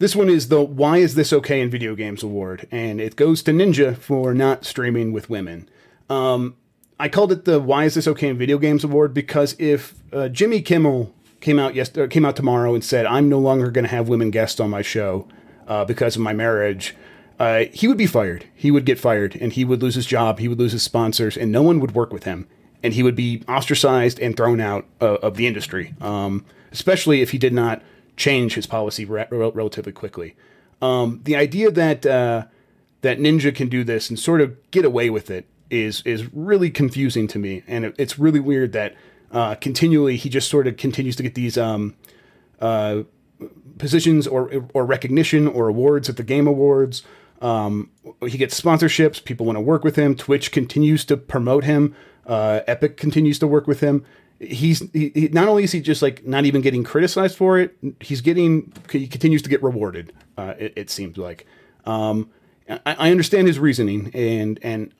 This one is the Why Is This Okay in Video Games Award, and it goes to Ninja for not streaming with women. I called it the Why Is This Okay in Video Games Award because if Jimmy Kimmel came out tomorrow and said, I'm no longer going to have women guests on my show because of my marriage, he would be fired. He would get fired, and he would lose his job. He would lose his sponsors, and no one would work with him. And he would be ostracized and thrown out of the industry, especially if he did not change his policy relatively quickly. The idea that that Ninja can do this and sort of get away with it is really confusing to me, and it's really weird that continually he just sort of continues to get these positions or recognition or awards at the Game Awards. He gets sponsorships. People want to work with him. Twitch continues to promote him. Epic continues to work with him. He not only is he just like not even getting criticized for it, he continues to get rewarded. It seems like. I understand his reasoning and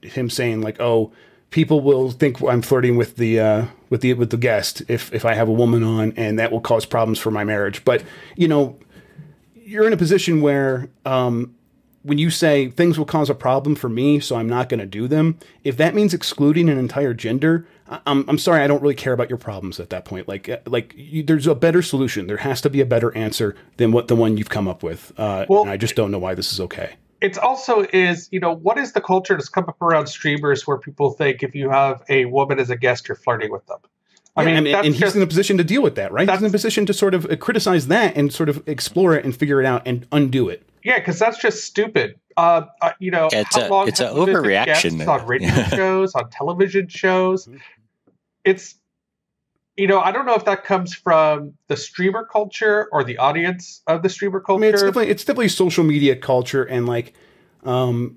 him saying like, oh, people will think I'm flirting with the guest if I have a woman on, and that will cause problems for my marriage. But you know, you're in a position where when you say things will cause a problem for me, so I'm not going to do them, if that means excluding an entire gender, I'm sorry, I don't really care about your problems at that point. There's a better solution. There has to be a better answer than the one you've come up with. And I just don't know why this is okay. It's also is, you know, what is the culture that's come up around streamers where people think if you have a woman as a guest, you're flirting with them? I mean, and he's in a position to deal with that, right? He's in a position to sort of criticize that and sort of explore it and figure it out and undo it. Yeah, because that's just stupid. You know, it's an overreaction on radio shows, on television shows. It's, you know, I don't know if that comes from the streamer culture or the audience of the streamer culture. I mean, it's definitely social media culture and like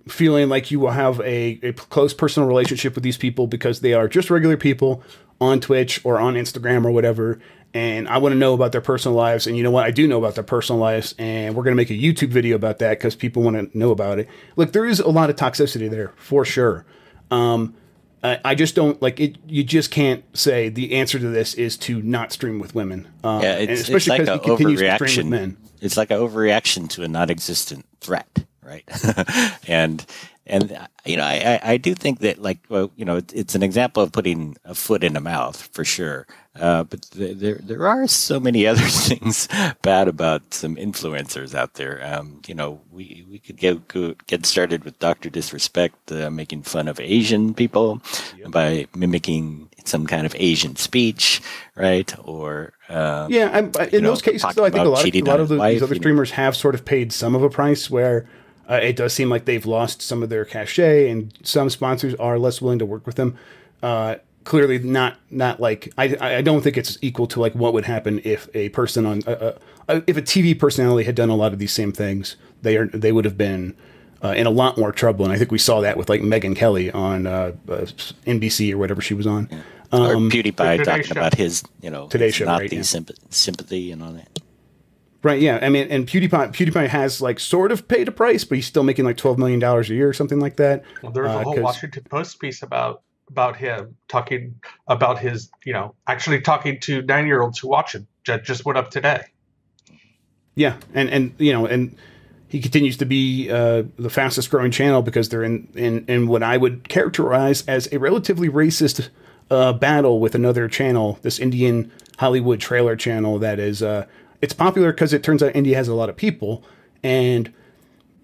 feeling like you will have a close personal relationship with these people because they are just regular people on Twitch or on Instagram or whatever. And I want to know about their personal lives. And you know what? I do know about their personal lives. And we're going to make a YouTube video about that because people want to know about it. Look, there is a lot of toxicity there for sure. I just don't like it. You just can't say the answer to this is to not stream with women. Yeah, it's like an overreaction. It's like an overreaction to a non-existent threat, right? and you know, I do think that, like, well, you know, it's an example of putting a foot in a mouth for sure. But there are so many other things bad about some influencers out there. You know, we could get started with Dr. Disrespect making fun of Asian people by mimicking some kind of Asian speech, right? Or in those cases, though, I think a lot of these other streamers have sort of paid some of a price where. It does seem like they've lost some of their cachet, and some sponsors are less willing to work with them. Clearly, not like I don't think it's equal to like what would happen if a person on if a TV personality had done a lot of these same things. They would have been in a lot more trouble, and I think we saw that with like Megyn Kelly on NBC or whatever she was on, or PewDiePie talking about his Today Show, not the sympathy and all that. Right, yeah. I mean, and PewDiePie has like sort of paid a price, but he's still making like $12 million a year or something like that. Well, there's a whole Washington Post piece about him talking about his, actually talking to 9-year-olds who watch him. Just went up today. Yeah, and he continues to be the fastest growing channel because they're in what I would characterize as a relatively racist battle with another channel, this Indian Hollywood trailer channel that is. It's popular because it turns out India has a lot of people, and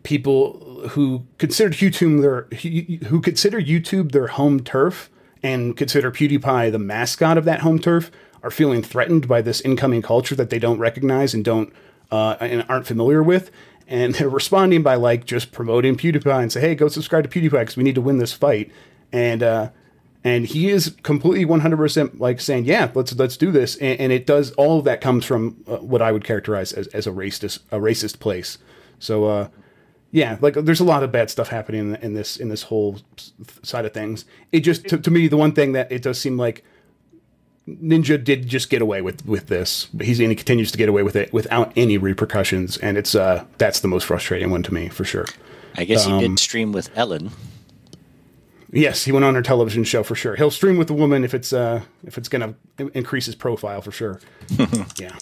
people who consider YouTube their home turf and consider PewDiePie the mascot of that home turf are feeling threatened by this incoming culture that they don't recognize and aren't familiar with, and they're responding by like just promoting PewDiePie and say, "Hey, go subscribe to PewDiePie because we need to win this fight." And he is completely 100% like saying, yeah, let's do this. And it does, all of that comes from what I would characterize as a racist place. So, like there's a lot of bad stuff happening in this whole side of things. It just, to me, the one thing that it does seem like Ninja did just get away with this. And he continues to get away with it without any repercussions. And it's, that's the most frustrating one to me for sure. I guess he did stream with Ellen. Yes, he went on her television show for sure. He'll stream with a woman if it's going to increase his profile for sure. Yeah.